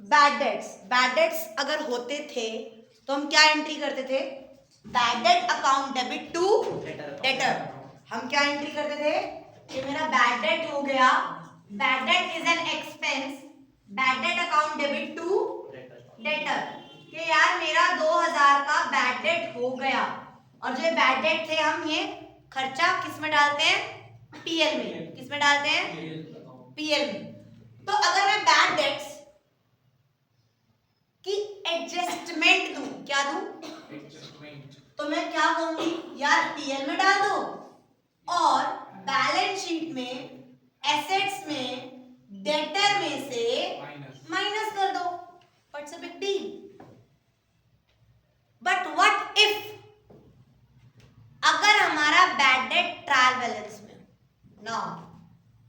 Bad debts अगर होते थे तो हम क्या एंट्री करते थे? Bad debt account debit to debtor. हम क्या एंट्री करते थे कि मेरा बैड डेट हो गया, bad debt is an expense, bad debt account debit to debtor, कि यार मेरा 2000 का बैड डेट हो गया, और जो बैड डेट थे हम ये खर्चा किस में डालते हैं? पीएल में। किस में डालते हैं? पीएल में। तो अगर मैं बैड डेट्स की एडजस्टमेंट दूं, क्या दूं? एडजस्टमेंट। तो मैं क्या कहूंगी यार पीएल में डाल दो और बैलेंस शीट में एसेट्स में डेटर में से माइनस कर दो। What's a big deal? But what if अगर हमारा बैड डेट ट्रायल बैलेंस में ना,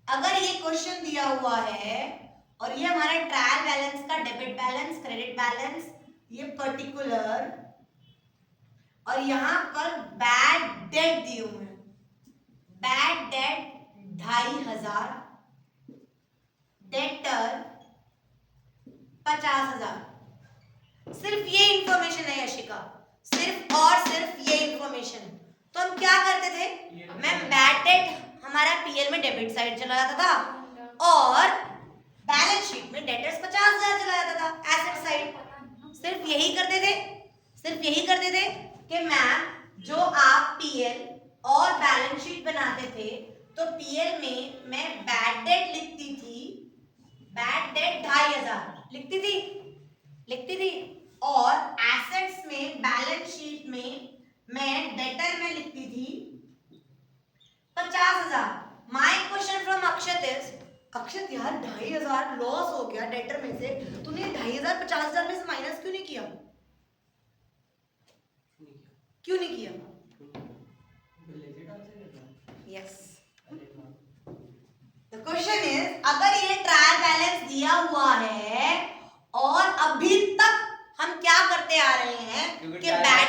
अगर ये क्वेश्चन दिया हुआ है और ये हमारे ट्रायल बैलेंस का डेबिट बैलेंस, क्रेडिट बैलेंस, ये पर्टिकुलर, और यहां पर बैड डेट दिए हुए हैं, बैड डेट 2500, डेटर 50,000। सिर्फ ये इंफॉर्मेशन है यशिका, सिर्फ और सिर्फ ये इंफॉर्मेशन। तो हम क्या करते थे? मैं बैड डेट हमारा पीएल में डेबिट साइड चला जाता था और बैलेंस शीट में डेटर्स 50,000 चला जाता था एसेट साइड। सिर्फ यही करते थे, सिर्फ यही करते थे कि मैम जो आप पीएल और बैलेंस शीट बनाते थे तो पीएल में मैं बैड डेट लिखती थी, बैड डेट 2500 लिखती थी और एसेट्स में बैलेंस शीट में मैं डेटर में लिखती थी 50,000। My question from Akshat is, Akshat यार 2500 लॉस हो गया डेटर में से, तूने 2500 50,000 में से माइनस क्यों नहीं किया? क्यों नहीं किया? यस, द क्वेश्चन इज अगर ये ट्रायल बैलेंस दिया हुआ है और अभी तक हम क्या करते आ रहे हैं कि बैड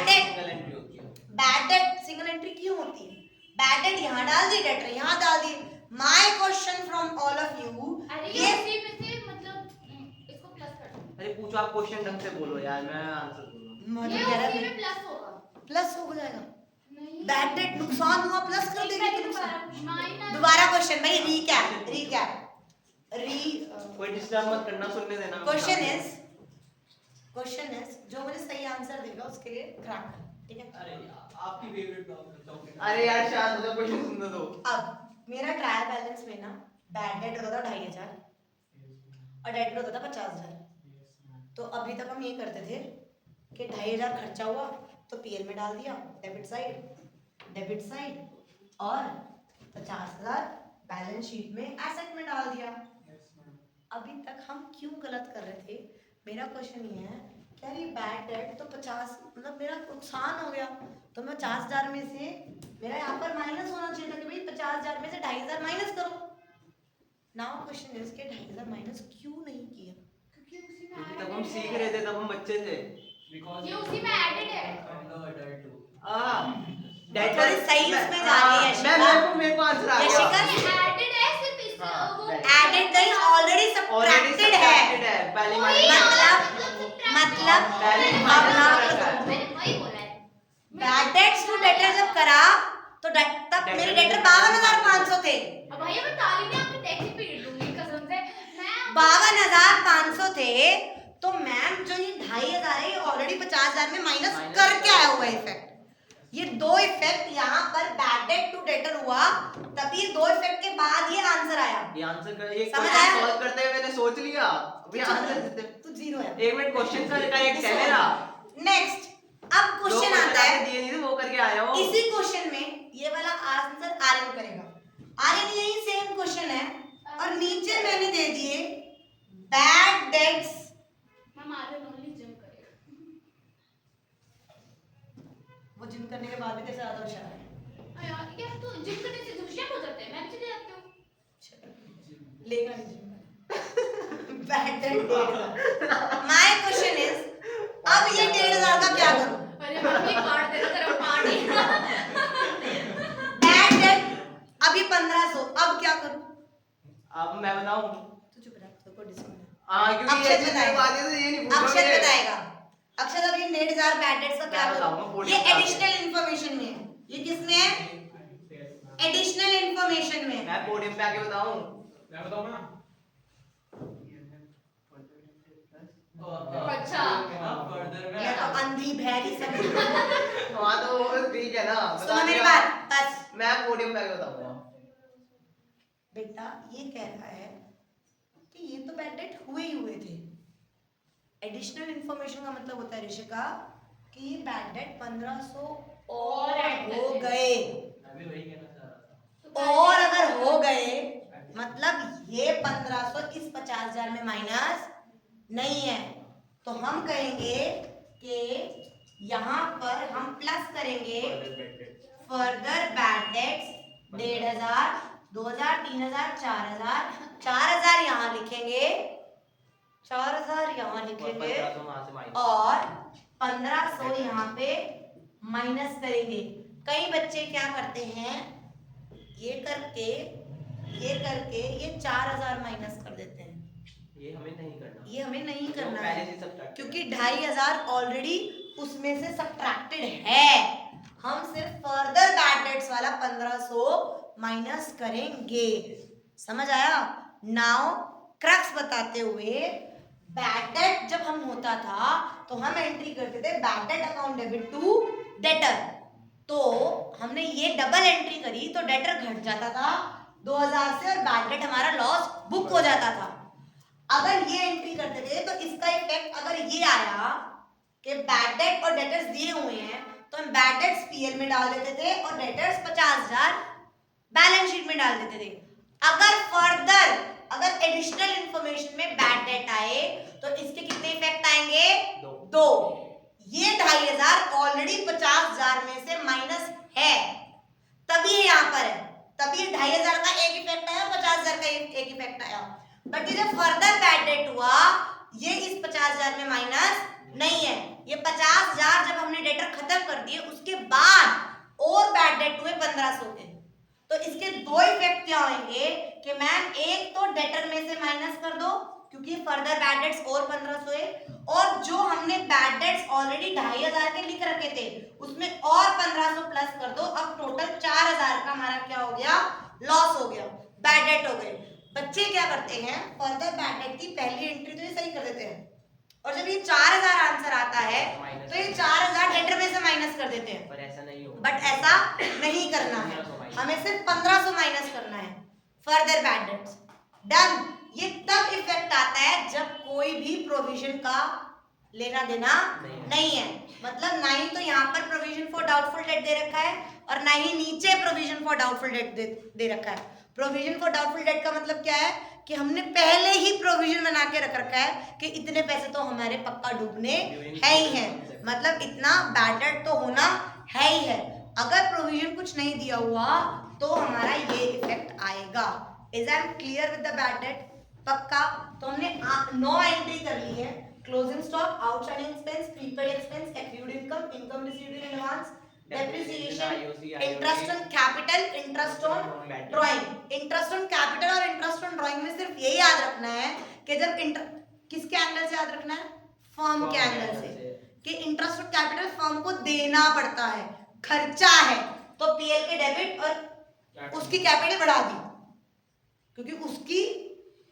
डेट सिंगल एंट्री क्यों होती है? बैड डेट यहाँ डाल दी, डेटर यहाँ डाल दी। My question from all of you, ये उसी में से मतलब इसको प्लस कर दो। अरे पूछो आप, क्वेश्चन ढंग से बोलो यार, मैं आंसर बोलूंगा। ये उसी में प्लस होगा, प्लस हो जाएगा। बैड डेट नुकसान हुआ प्लस कर देगी कि नुकसान? दोबारा क्वेश्चन भाई, रीकैप कोई डिस्टर्ब मत करना, सुनने देना। क्वेश्चन इज जो मुझे सही आंसर देगा उसके लिए क्रैक, ठीक है? अरे आपकी फेवरेट टॉपिक। अरे यार शायद मुझे क्वेश्चन सुनने दो। अब मेरा ट्रायल बैलेंस में ना बैड डेट होता था 2500 और डेटर होता था 50,000। तो अभी तक हम ये करते थे कि 2500 खर्चा हुआ तो पीएल में डाल दिया, डेबिट साइड, और 50,000 बैलेंस शीट में एसेट में डाल दिया। अभी तक हम क्यों गलत कर रहे थे? मेरा क्वेश्चन ये है क्या ये बैड डेट तो 50 मतलब मेरा नुकसान हो गया, तो मैं 50,000 में से मेरा यहाँ पर माइनस होना चाहिए था कि भाई 50,000 में से 2,500 माइनस करो। नाउ क्वेश्चन इज कि 2,500 माइनस क्यों नहीं किया? क्योंकि उसी में तब हम सीख रहे थे, तब हम बच्चे थे। ये उसी में एडेड है। डेटर सही उसमें जा रही है मेरे को आंसर आ गया। यशिका एडेड है, सिर्फ इस वो एडेड नहीं, ऑलरेडी सब्ट्रैक्टेड है। पहले मतलब मैंने वही बोला है। बैड डेट्स टू डेटर जब करा तो तब मेरे डेटर 52,500 थे। अब भैया मैं ताली में आपके टैक्सी पीट दूंगी कसम से। मैं 52,500 थे, तो मैम जो ये 2,500 है ये ऑलरेडी 50,000 में माइनस करके आया हुआ इफेक्ट। ये दो इफेक्ट यहाँ पर बैड डेट टू डेटर हुआ, तभी ये दो इफेक्ट के बाद ये आंसर आया। ये आंसर ये समझ आया? सॉल्व करते हुए मैंने सोच लिया अभी आंसर देते। तू जीरो है। एक मिनट, क्वेश्चन का करेक्ट है मेरा। नेक्स्ट अब क्वेश्चन आता है, दिए नहीं वो करके आया हूं। इसी क्वेश्चन में ये वाला आंसर आर्यन करेगा। आर्यन यही सेम क्वेश्चन है और नीचे मैंने दे दिए बैड डेट्स। हम आर्यन ओनली जिम करेगा। वो जिम करने के बाद भी तेरे से ज्यादा होशियार है। यार ये तो जिम करने से होशियार हो जाते हैं। मैं भी चले जाती हूं। लेगा नहीं gym. Bad debt my question is अब ये 1,500 का क्या करूं? अरे मम्मी काट देना तेरा पानी। बैड डेट अभी 1,500, अब क्या करूं? अब मैं बताऊं? तू चुप रह, तो कोई डिस्कशन हां, क्योंकि अक्षत ये बताएगा, तो ये नहीं पूछोगे। अक्षत बताएगा। अक्षत अब ये नेट जार बैड डेट्स का क्या मैं बताऊंगा, बोलूं? podium ये पे आके। एडिशनल इंफॉर्मेशन में है। ये किसमें है? एडिशनल इंफॉर्मेशन में। मैं पोडियम पे आके बताऊं। मैं बताऊं ना? अच्छा। ये तो अंधी बहरी सब। हाँ तो वो ठीक है ना, बता सुनो मेरी दिया। बात बस। मैं पोडियम पे आके बताऊंगा। बेटा ये कह रहा है कि ये तो बैड डेट हुए ही हुए थे। एडिशनल इंफॉर्मेशन का मतलब होता है ऋषिका कि ये बैड डेट 1500 और हो गए, मैं भी वही कहना चाह रहा था। और अगर हो गए मतलब ये 1500 इस 50,000 में माइनस नहीं है, तो हम कहेंगे कि यहाँ पर हम प्लस करेंगे फर्दर बैड डेट्स 1,500, 2,000, 3,000, 4,000, 4,000 यहाँ लिखेंगे, 4,000 यहाँ लिखेंगे और 1,500 यहाँ पे माइनस करेंगे। कई बच्चे क्या करते हैं, ये करके ये 4,000 माइनस कर देते हैं। ये हमें नहीं करना, ये हमें नहीं करना पहले है से सब्ट्रैक्ट क्योंकि 2,500 ऑलरेडी उसमें से सब्ट्रैक्टेड है। हम सिर्फ फर्दर बैड डेट्स वाला 1,500 माइनस करेंगे। समझ आया? नाउ क्रक्स बताते हुए, बैड डेट जब हम होता था तो हम एंट्री करते थे bad debt account debit to debtor. तो हमने ये डबल एंट्री करी तो डेटर घट जाता था 2,000 से और बैड डेट हमारा लॉस बुक हो जाता था। अगर ये एंट्री करते थे तो इसका इफेक्ट अगर ये आया कि बैड डेट और डेटर्स दिए हुए हैं तो हम बैड डेट्स पीएल में डाल देते थे और डेटर्स 50,000 बैलेंस शीट में डाल देते थे। अगर फर्दर अगर एडिशनल इंफॉर्मेशन में बैड डेट आए तो इसके कितने इफेक्ट आएंगे? दो। ये 2,500 ऑलरेडी 50,000 में से माइनस है, तभी यहाँ पर है, तभी 2,500 का एक इफेक्ट आया, 50,000 का एक इफेक्ट आया। बट ये जो फर्दर बैड डेट हुआ ये इस 50,000 में माइनस नहीं है। ये 50,000 जब हमने डेटर खत्म कर दिए उसके बाद और बैड डेट हुए 1,500 के, तो इसके दो इफेक्ट क्या होंगे कि मैम एक तो डेटर में से माइनस कर दो क्योंकि फर्दर बैड डेट्स और 1,500 है, और जो हमने बैड डेट्स ऑलरेडी 2,500 के लिख रखे थे उसमें और 1,500 प्लस कर दो। अब टोटल 4,000 का हमारा क्या हो गया? लॉस हो गया, बैड डेट हो गए। बच्चे क्या करते हैं, फर्दर बैड डेट की पहली एंट्री तो ये सही कर देते हैं और जब ये 4,000 आंसर आता है तो ये 4,000 डेटर में से माइनस कर देते हैं। पर ऐसा नहीं होगा, बट ऐसा नहीं करना है, हमें सिर्फ 1,500 माइनस करना है फर्दर बैड डेट्स। डन। ये तब इफेक्ट आता है जब कोई भी प्रोविजन का लेना देना नहीं है, मतलब ना ही तो यहाँ पर प्रोविजन फॉर डाउटफुल डेट दे रखा है और ना ही नीचे प्रोविजन फॉर डाउटफुल डेट दे रखा है। प्रोविजन फॉर डाउटफुल डेट का मतलब क्या है कि हमने पहले ही प्रोविजन बना के रख रखा है कि इतने पैसे तो हमारे पक्का डूबने है ही है, मतलब इतना बैड डेट तो होना है ही है। अगर प्रोविजन कुछ नहीं दिया हुआ तो हमारा ये इफेक्ट आएगा। Is I am clear with the bad debt? पक्का? तो हमने 9 एंट्री कर ली है। Closing stock, outstanding expense, prepaid expense, accrued income, income received in advance, depreciation, interest on capital, interest on drawing. Interest on capital और interest on drawing में सिर्फ ये याद रखना है कि जब किसके एंगल से याद रखना है? फर्म के एंगल से, कि इंटरेस्ट ऑन कैपिटल फर्म को देना पड़ता है, खर्चा है, तो पीएल के डेबिट और उसकी कैपिटल बढ़ा दी क्योंकि उसकी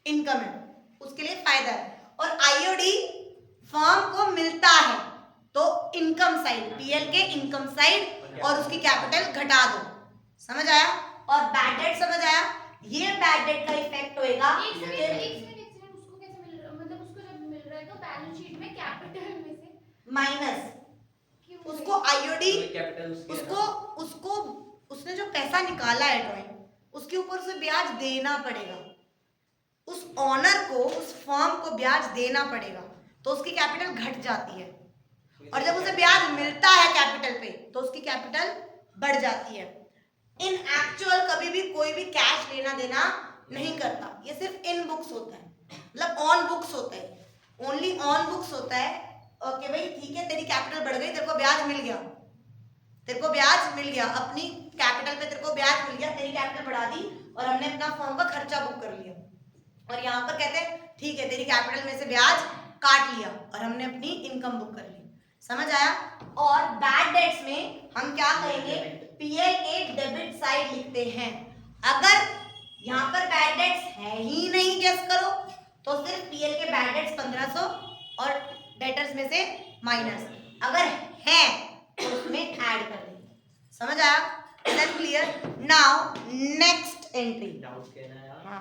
इनकम है, उसके लिए फायदा है। और आईओडी फर्म को मिलता है तो इनकम साइड, पीएल के इनकम साइड और उसकी कैपिटल घटा दो। समझ आया? और बैड डेट समझ आया? ये बैड डेट का इफेक्ट होएगा उसको कैसे मिल रहा, मतलब उसको जब मिल रहा है तो बैलेंस शीट में कैपिटल में से माइनस, क्यों? उसको आईओडी कैपिटल उसको उसने जो पैसा निकाला है ड्राइंग, उसके ऊपर उसे ब्याज देना पड़ेगा, उस ऑनर को, उस फर्म को ब्याज देना पड़ेगा, तो उसकी कैपिटल घट जाती है। और जब उसे ब्याज मिलता है कैपिटल पे तो उसकी कैपिटल बढ़ जाती है। इन एक्चुअल कभी भी कोई भी कैश लेना देना नहीं करता, ये सिर्फ इन बुक्स होता है, मतलब ऑन बुक्स होता है, ओनली ऑन बुक्स होता है। ओके भाई ठीक है, तेरी कैपिटल बढ़ गई, तेरे को ब्याज मिल गया, तेरे को ब्याज मिल गया, अपनी कैपिटल पे तेरे को ब्याज मिल गया, तेरी कैपिटल बढ़ा दी और हमने अपना फर्म का खर्चा बुक कर लिया। और यहाँ पर कहते हैं ठीक है तेरी कैपिटल में से ब्याज काट लिया और हमने अपनी इनकम बुक कर ली। समझ आया? और बैड डेट्स में हम क्या कहेंगे, पीएल के डेबिट साइड लिखते हैं। अगर यहाँ पर बैड डेट्स है ही नहीं, गेस करो, तो सिर्फ पीएल के बैड डेट्स 1500 और डेटर्स में से माइनस, अगर है तो उसमें ऐड कर देंगे। समझ आया? Clear? Now next entry. Doubt कहना है यार। हाँ